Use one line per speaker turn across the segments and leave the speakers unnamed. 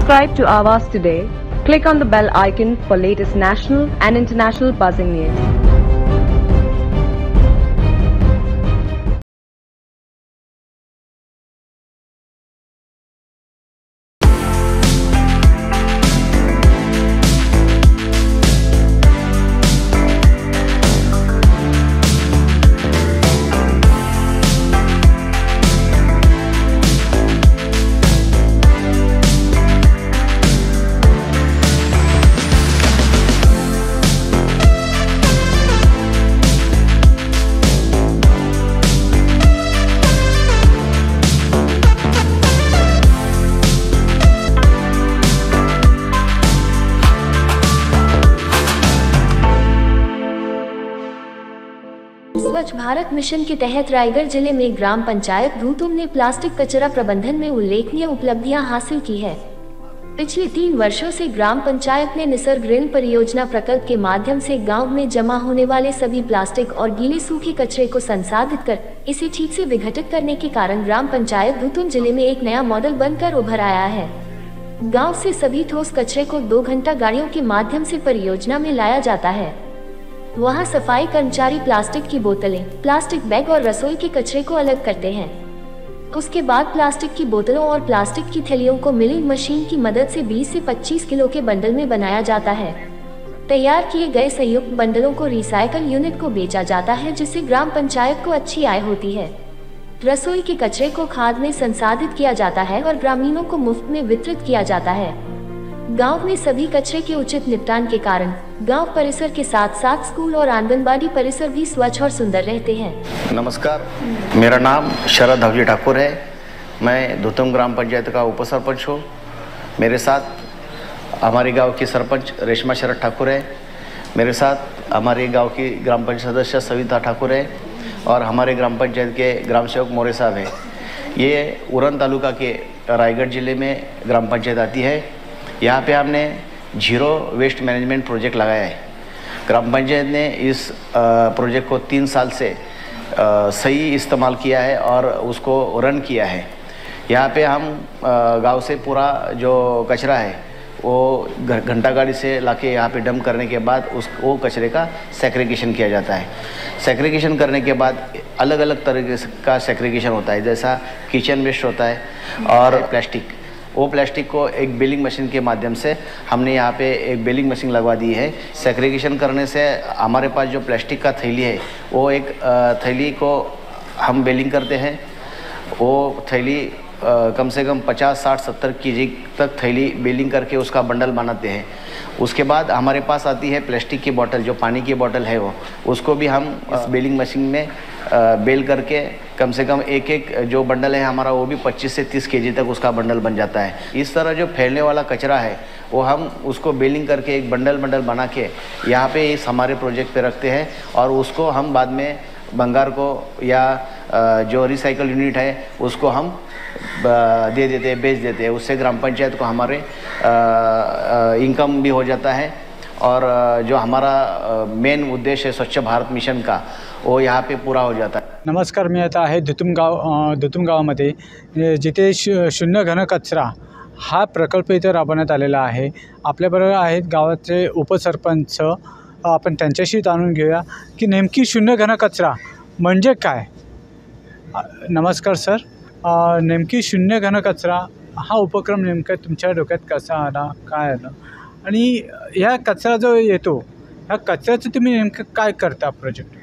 Subscribe to Awaaz today. Click on the bell icon for latest national and international buzzing news.
स्वच्छ Bharat mission के तहत रायगढ़ जिले में ग्राम पंचायत धूतुम ने plastic कचरा प्रबंधन में उल्लेखनीय उपलब्धियां हासिल की है। पिछले 3 वर्षों से ग्राम पंचायत ने निसर्ग ऋण परियोजना प्रकल्प के माध्यम से गांव में जमा होने वाले सभी प्लास्टिक और गीले सूखे कचरे को संसाधित कर इसे ठीक से विघटित करने के कारण ग्राम पंचायत धूतुम जिले में एक नया मॉडल बनकर उभर आया है। गाँव से सभी ठोस कचरे को 2 घंटा गाड़ियों के माध्यम से परियोजना में लाया जाता है। वहाँ सफाई कर्मचारी प्लास्टिक की बोतलें, प्लास्टिक बैग और रसोई के कचरे को अलग करते हैं। उसके बाद प्लास्टिक की बोतलों और प्लास्टिक की थैलियों को मिलिंग मशीन की मदद से 20 से 25 किलो के बंडल में बनाया जाता है। तैयार किए गए संयुक्त बंडलों को रिसाइकल यूनिट को बेचा जाता है, जिससे ग्राम पंचायत को अच्छी आय होती है। रसोई के कचरे को खाद में संसाधित किया जाता है और ग्रामीणों को मुफ्त में वितरित किया जाता है। गांव में सभी कचरे के उचित निपटान के कारण गांव परिसर के साथ साथ स्कूल और आंगनबाड़ी परिसर भी स्वच्छ और सुंदर रहते हैं।
नमस्कार, मेरा नाम शरद हवजी ठाकुर है। मैं धूतुम ग्राम पंचायत का उपसरपंच हूँ। मेरे साथ हमारे गांव की सरपंच रेशमा शरद ठाकुर है। मेरे साथ हमारे गांव की ग्राम पंचायत सदस्य सविता ठाकुर है और हमारे ग्राम पंचायत के ग्राम सेवक मोरे साहब है। ये उरण तालुका के रायगढ़ जिले में ग्राम पंचायत आती है। यहाँ पे हमने जीरो वेस्ट मैनेजमेंट प्रोजेक्ट लगाया है। ग्राम पंचायत ने इस प्रोजेक्ट को 3 साल से सही इस्तेमाल किया है और उसको रन किया है। यहाँ पे हम गांव से पूरा जो कचरा है वो घंटा गाड़ी से लाके यहाँ पे डंप करने के बाद वो कचरे का सेग्रीगेशन किया जाता है। सेग्रीगेशन करने के बाद अलग अलग तरीके का सेग्रीगेशन होता है, जैसा किचन वेस्ट होता है और प्लास्टिक। वो प्लास्टिक को एक बेलिंग मशीन के माध्यम से हमने यहाँ पे एक बेलिंग मशीन लगवा दी है। सेग्रीगेशन करने से हमारे पास जो प्लास्टिक का थैली है वो एक थैली को हम बेलिंग करते हैं। वो थैली कम से कम 50, 60, 70 केजी तक थैली बेलिंग करके उसका बंडल बनाते हैं। उसके बाद हमारे पास आती है प्लास्टिक की बोतल, जो पानी की बोतल है वो, उसको भी हम इस बेलिंग मशीन में बेल करके कम से कम एक जो बंडल है हमारा वो भी 25 से 30 केजी तक उसका बंडल बन जाता है। इस तरह जो फैलने वाला कचरा है वो हम उसको बेलिंग करके एक बंडल बना के यहाँ पे इस हमारे प्रोजेक्ट पे रखते हैं और उसको हम बाद में बंगार को या जो रिसाइकल यूनिट है उसको हम दे देते हैं, बेच देते हैं। उससे ग्राम पंचायत को हमारे इनकम भी हो जाता है और जो हमारा मेन उद्देश्य है स्वच्छ भारत मिशन का वो यहाँ पे पूरा हो जाता है।
नमस्कार, मी आता आहे धूतुम गावामध्ये जिथे शून्य घन कचरा हा प्रकल्प इथे राबवण्यात आलेला आहे। आपल्याबरोबर आहेत गावाचे उपसरपंच, आपण त्यांच्याशी जाणून घेऊया की नेमकी शून्य घन कचरा म्हणजे काय। नमस्कार सर, नेमकी शून्य घन कचरा हा उपक्रम नेमका तुमच्या डोक्यात कसा आला, काय आलं आणि ह्या कचरा जो येतो ह्या कचऱ्याचं तुम्ही नेमकं काय करता प्रोजेक्ट?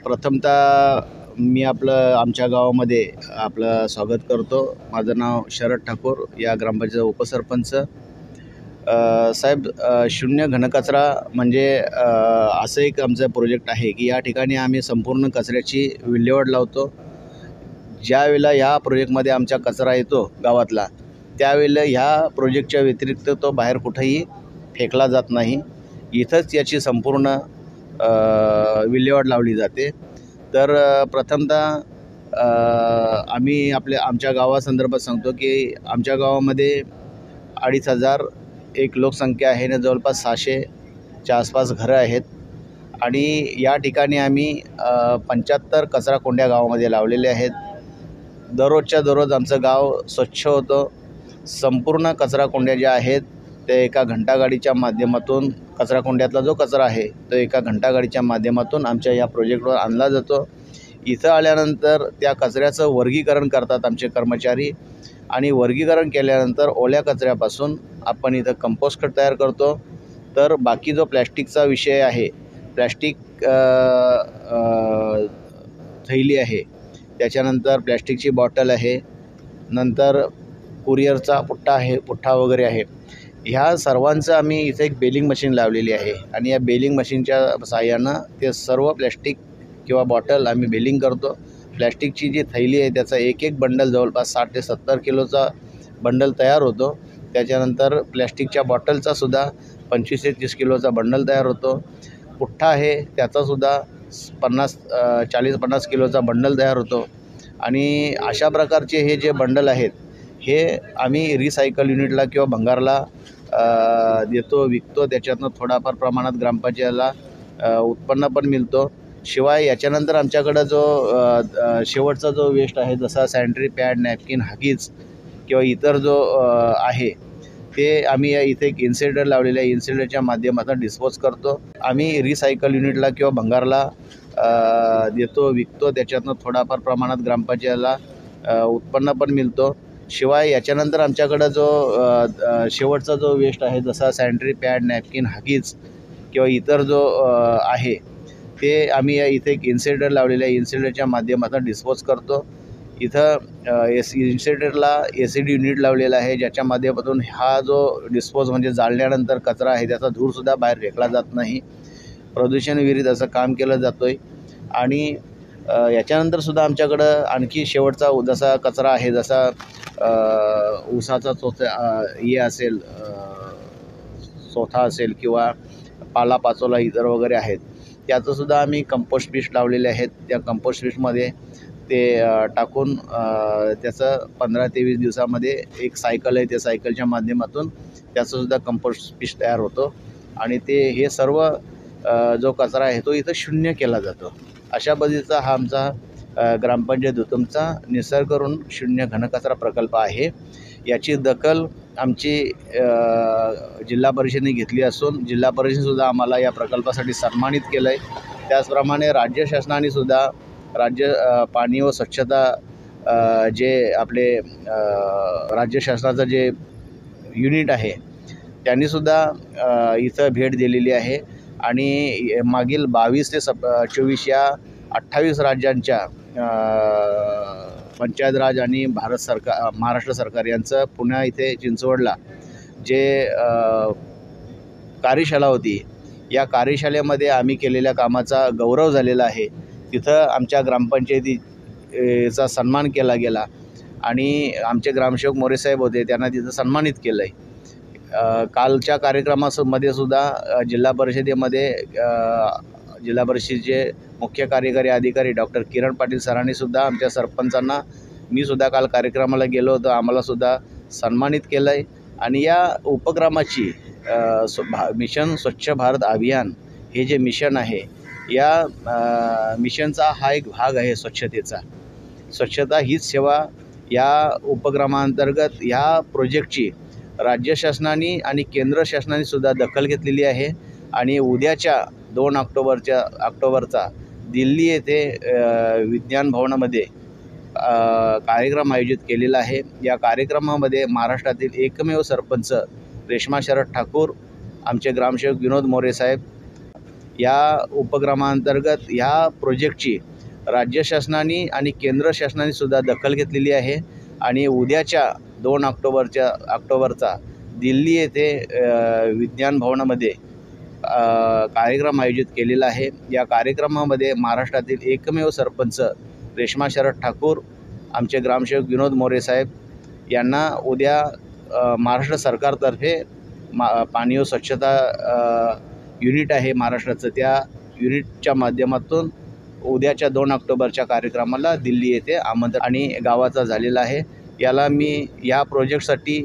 प्रथमतः मी आमच्या गावामध्ये आपलं स्वागत करतो। माझं नाव शरद ठाकूर, या ग्रामपंचायत उपसरपंच साहेब। शून्य घनकचरा म्हणजे असं एक आमचं प्रोजेक्ट आहे की या ठिकाणी आम्ही संपूर्ण कचऱ्याची विल्हेवाट लावतो। ज्यावेळेला ह्या प्रोजेक्टमध्ये आमचा कचरा येतो गावातला, त्यावेळेला ह्या प्रोजेक्टच्या व्यतिरिक्त तो बाहेर कुठेही फेकला जात नाही। इथंच याची संपूर्ण विल्हेवाट लावली जाते। तर प्रथमतः आम्ही आमच्या गावासंदर्भात सांगतो की आमच्या गावामध्ये 2500 एक लोकसंख्या आहे आणि जवळपास 600च्या आसपास घरं आहेत आणि या ठिकाणी आम्ही 75 कचरा कोंड्या गावामध्ये लावलेले आहेत। दररोजच्या दररोज आमचं गाव स्वच्छ होतं संपूर्ण कचराकुंड्या ज्या आहेत त्या एका घंटागाडीच्या माध्यमातून कचराकुंड्यातला जो कचरा आहे तो एका घंटागाडीच्या माध्यमातून आमच्या या प्रोजेक्टवर आणला जातो. इथं आल्यानंतर त्या कचऱ्याचं वर्गीकरण करतात आमचे कर्मचारी आणि वर्गीकरण केल्यानंतर ओल्या कचऱ्यापासून आपण इथं कंपोस्ट खत तयार करतो. तर बाकी जो प्लॅस्टिकचा विषय आहे, प्लॅस्टिक थैली आहे, त्याच्यानंतर प्लॅस्टिकची बॉटल आहे, नंतर कुरिअरचा पुठ्ठा वगैरे आहे, ह्या सर्वांचं आम्ही इथे एक बेलिंग मशीन लावलेली आहे आणि या बेलिंग मशीनच्या साहाय्यानं ते सर्व प्लॅस्टिक किंवा बॉटल आम्ही बेलिंग करतो. प्लॅस्टिकची जी थैली आहे त्याचा एक बंडल जवळपास 60 ते 70 किलोचा बंडल तयार होतो. त्याच्यानंतर प्लॅस्टिकच्या बॉटलचासुद्धा 25 ते 30 किलोचा बंडल तयार होतो. पुठ्ठा आहे त्याचासुद्धा 40-50 किलोचा बंडल तयार होतो. आणि अशा प्रकारचे हे जे बंडल आहेत हे आम्ही रिसायकल युनिटला किंवा भंगारला देतो, विकतो. त्याच्यातनं थोडाफार प्रमाणात ग्रामपंचायतीला उत्पन्न पण मिळतो. शिवाय याच्यानंतर आमच्याकडं जो शेवटचा जो वेस्ट आहे, जसा सॅनिटरी पॅड, नॅपकिन, हगीज किंवा इतर जो आहे ते आम्ही इथे एक इन्सिडर लावलेलं आहे. इन्सिडरच्या माध्यमातून डिस्पोज करतो. आम्ही रिसायकल युनिटला किंवा भंगारला देतो, विकतो. त्याच्यातनं थोडाफार प्रमाणात ग्रामपंचायतीला उत्पन्न पण मिळतो. शिवाय याच्यानंतर आमच्याकडं जो शेवटचा जो वेस्ट आहे, जसा सॅनिटरी पॅड, नॅपकिन, हगीज किंवा इतर जो आहे ते आम्ही इथे एक इन्सिडर लावलेलं आहे. इन्सिडरच्या माध्यमातून डिस्पोज करतो. इथं इन्सिडरला एसिड युनिट लावलेला आहे, ज्याच्या माध्यमातून हा जो डिस्पोज म्हणजे जाळल्यानंतर कचरा आहे त्याचा धूरसुद्धा बाहेर फेकला जात नाही. प्रदूषणविरहित असं काम केलं जातो आहे. आणि याच्यानंतरसुद्धा आमच्याकडं आणखी शेवटचा जसा कचरा आहे, जसा ऊसाचा चोथा असेल किंवा पालापाचोला इतर वगैरे आहेत, त्याचंसुद्धा आम्ही कंपोस्ट पीट लावलेले आहेत. त्या कंपोस्ट पीटमध्ये ते टाकून त्याचं 15 ते 20 दिवसामध्ये एक सायकल आहे, त्या सायकलच्या माध्यमातून त्याचंसुद्धा कंपोस्ट पीट तयार होतो. आणि हे सर्व जो कचरा आहे तो इथं शून्य केला जातो. अशा पद्धतीचा हा आमचा ग्रामपंचायत धुतुमचा निसर्गरून शून्य घनकचरा प्रकल्प आहे. याची दखल आमची जिल्हा परिषदेने घेतली असून जिल्हा परिषदेसुद्धा आम्हाला या प्रकल्पासाठी सन्मानित केलं आहे. त्याचप्रमाणे राज्य शासनानेसुद्धा पाणी व स्वच्छता जे आपले राज्य शासनाचं जे युनिट आहे त्यांनीसुद्धा इथं भेट दिलेली आहे. आणि मागील 22 ते 24 या 28 राज्यांच्या पंचायत राज आणि महाराष्ट्र सरकार यांचं पुण्या इथे चिंचवडला जे कार्यशाळा होती, या कार्यशाळेमध्ये आम्ही केलेल्या कामाचा गौरव झालेला आहे. तिथं आमच्या ग्रामपंचायतीचा सन्मान केला गेला आणि आमचे ग्रामसेवक मोरेसाहेब होते, त्यांना तिथं सन्मानित केलं आहे. कालच्या कार्यक्रमामध्ये सुद्धा जिल्हा परिषदेचे मुख्य कार्यकारी अधिकारी डॉक्टर किरण पाटील सरांनीसुद्धा आमच्या सरपंचांना, मी सुद्धा काल कार्यक्रमाला गेलो होतो, आम्हालासुद्धा सन्मानित केलं आहे. आणि या उपक्रमाची मिशन स्वच्छ भारत अभियान हे जे मिशन आहे, या मिशनचा हा एक भाग आहे स्वच्छतेचा. स्वच्छता हीच सेवा या उपक्रमांतर्गत या प्रोजेक्टची राज्य शासनाने आणि केंद्र शासनाने सुद्धा दखल घेतलेली आहे. आणि उद्याच्या 2 ऑक्टोबरचा दिल्ली येथे विज्ञान भवनामध्ये कार्यक्रम आयोजित केलेला आहे. या कार्यक्रमामध्ये महाराष्ट्रातील एकमेव सरपंच रेश्मा शरद ठाकूर, आमचे ग्रामसेवक विनोद मोरे साहेब, या उपक्रमांतर्गत या प्रोजेक्टची राज्य शासनाने आणि केंद्र शासनाने सुद्धा दखल घेतलेली आहे. आणि उद्याच्या 2 ऑक्टोबरचा दिल्ली येथे विज्ञान भवनामध्ये कार्यक्रम आयोजित केलेला आहे. या कार्यक्रमामध्ये महाराष्ट्रातील एकमेव सरपंच रेश्मा शरद ठाकूर, आमचे ग्रामसेवक विनोद मोरे साहेब यांना उद्या महाराष्ट्र सरकारतर्फे पाणी व स्वच्छता युनिट आहे महाराष्ट्राचं, त्या युनिटच्या माध्यमातून उद्याच्या 2 ऑक्टोबरच्या कार्यक्रमाला दिल्ली येथे आमंत्रण आणि गावाचा झालेला आहे. याला मी या प्रोजेक्टसाठी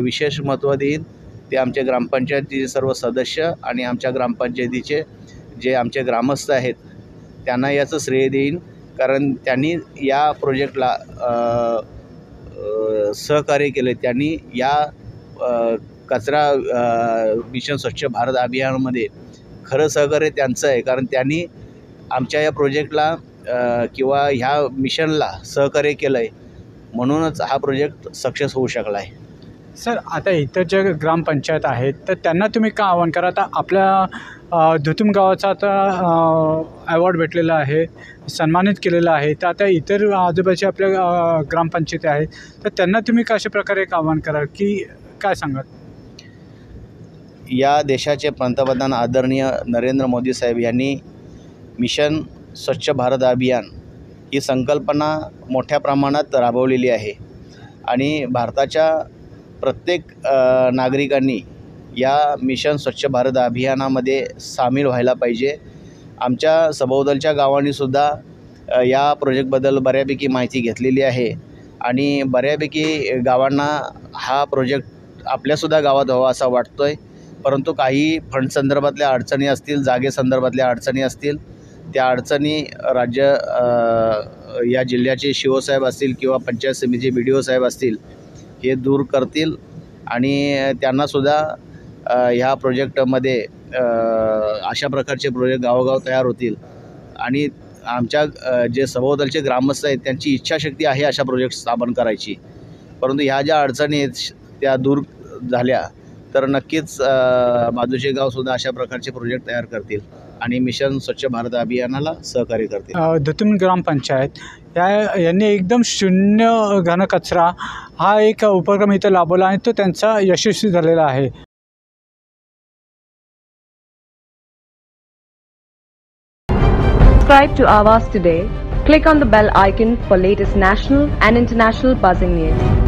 विशेष महत्त्व देईन. ते आमचे ग्रामपंचायतीचे सर्व सदस्य आणि आमच्या ग्रामपंचायतीचे जे आमचे ग्रामस्थ आहेत त्यांना याचं श्रेय देईन, कारण त्यांनी या प्रोजेक्टला
सहकार्य केले, त्यांनी या कचरा मिशन स्वच्छ भारत अभियानामध्ये खरं सहकार्य त्यांचं आहे, कारण त्यांनी आमच्या या प्रोजेक्टला किंवा ह्या मिशनला सहकार्य केलं आहे, म्हणूनच हा प्रोजेक्ट सक्सेस होऊ शकला आहे.
सर, आता इतर जे ग्रामपंचायत आहेत तर त्यांना तुम्ही का आवाहन करा? आता आपल्या धुतुम गावाचा आता अवॉर्ड भेटलेला आहे, सन्मानित केलेला आहे, तर आता इतर आजूबाजूच्या आपल्या ग्रामपंचायती आहेत तर त्यांना तुम्ही कशा प्रकारे एक आवाहन कराल की काय सांगाल?
या देशाचे पंतप्रधान आदरणीय नरेंद्र मोदी साहेब यांनी मिशन स्वच्छ भारत अभियान ही संकल्पना मोठ्या प्रमाणात राबवलेली आहे आणि भारताच्या प्रत्येक नागरिकांनी या मिशन स्वच्छ भारत अभियानामध्ये सामील व्हायला पाहिजे. आमच्या सभोवतालच्या गावांनीसुद्धा या प्रोजेक्टबद्दल बऱ्यापैकी माहिती घेतलेली आहे आणि बऱ्यापैकी गावांना हा प्रोजेक्ट आपल्यासुद्धा गावात व्हावा असा वाटतो आहे. परंतु काही फंड संदर्भातल्या अडचणी असतील, जागेसंदर्भातल्या अडचणी असतील, त्या अडचणी या जिल्ह्याचे शिवसाहेब असतील किंवा पंचायत समितीचे BDO साहेब असतील हे दूर करतील आणि त्यांनासुद्धा ह्या प्रोजेक्टमध्ये अशा प्रकारचे प्रोजेक्ट गावोगाव तयार होतील आणि आमच्या जे सभोवतालचे ग्रामस्थ आहेत त्यांची इच्छाशक्ती आहे अशा प्रोजेक्ट स्थापन करायची. परंतु ह्या ज्या अडचणी आहेत त्या दूर झाल्या तर नक्कीच बाजूचे गावसुद्धा अशा प्रकारचे प्रोजेक्ट तयार करतील आणि मिशन स्वच्छ भारत अभियानाला सहकार्य करतील.
धुतुम ग्रामपंचायत यांनी एकदम शून्य घनकचरा हा एक उपक्रम इथं राबवला आणि तो त्यांचा यशस्वी झालेला आहे.
Subscribe to Awaaz today. Click on the bell icon for latest national and international buzzing news.